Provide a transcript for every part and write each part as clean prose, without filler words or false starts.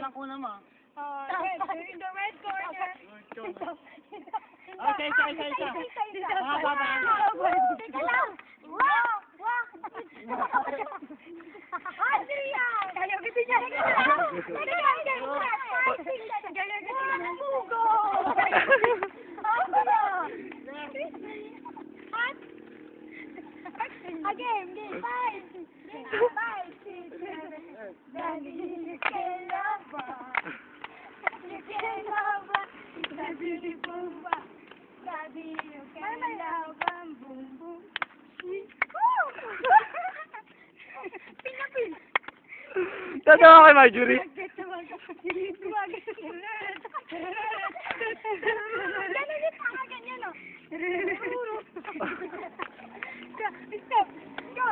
walang kuna mo. In the red corner. Okay, isa. Teka lang. Wow! Adrian! Kaya gusto niya. Again, five, six, seven. Daddy, you can love her. You can love her. It's a beautiful one. Daddy, you can love her. Boom, boom. Pinapin. Tatawa kay Marjorie. Ganyan o. Stop. Go.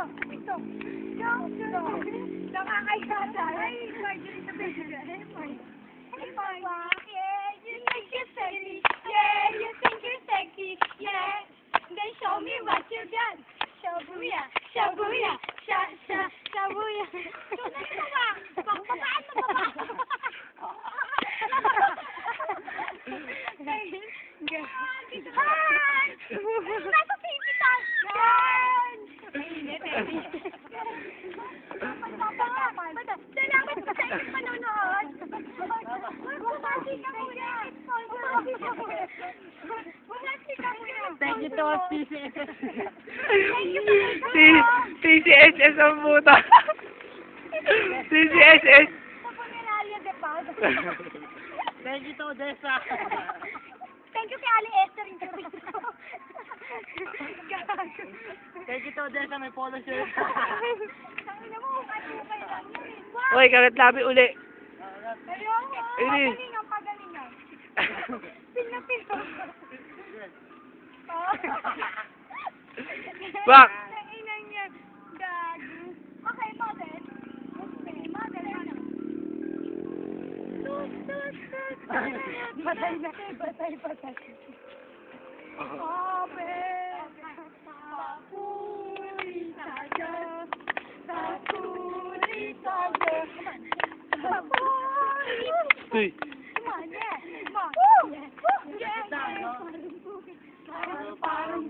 Nakakayata. Ay, Marjorie, sabihin siya. Hey, Mama. Yeah, you think you're sexy. Yeah, you think you're sexy. Yeah. Then show me what you got. Shabuya. Shabuya. Tunay mo ba? Pagbabaan mo ba? Nasa TV tayo. Salamat po sa inyong panonood. Bumati ka muna. Thank you to TCSS. TCSS ang puta. TCSS. Sa Funeraria de Paz. Thank you to Odessa. Thank you kay Ali Esther Inturito. Thank you to Odessa, may polo shirt. Tangina mo, ukay lang yun. Oy, kagat labi uli. Ayoko. Ini. Pagalingan. Pinapil ko. Bak. Nainan niya. Gago. Okay, model. Okay, model. Patay na. Patay. Abe. Uy. Come on, yeah. Parang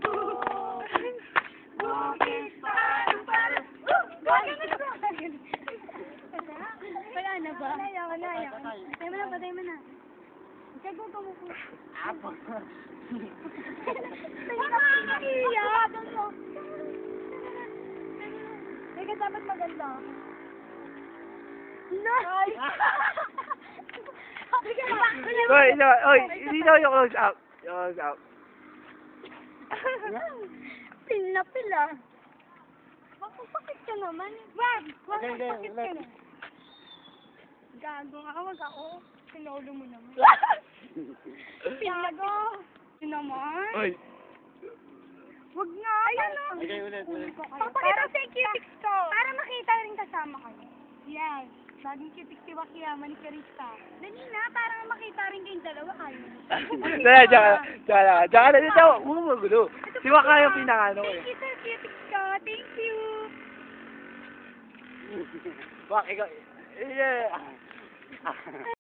wala na ba? Wala. Patay mo na. Ikaw ko mo. Apo. Nakakaiyak. Teka, dapat maganda ako. No! Oy, hindi daw yung close up. Pil ah. Magpapakit ka naman. Wag magpapakit ka na. Gago ako, mag-ako. Sinolo mo naman. Gago. Yun naman. Oy. Wag nga. Ayun o. Okay, ulit. Papakita sa cutics ko. Para makita rin kasama kayo. Yes. Laging cutics si Wakiyama ni Karista. Dali na, para makita rin kayong dalawa kayo. Diyan na dito. Huwag mo magulo. Si Waka yung pinakano ko eh. Thank you sa cutics ko. Thank you. Wak, ikaw. Yeah.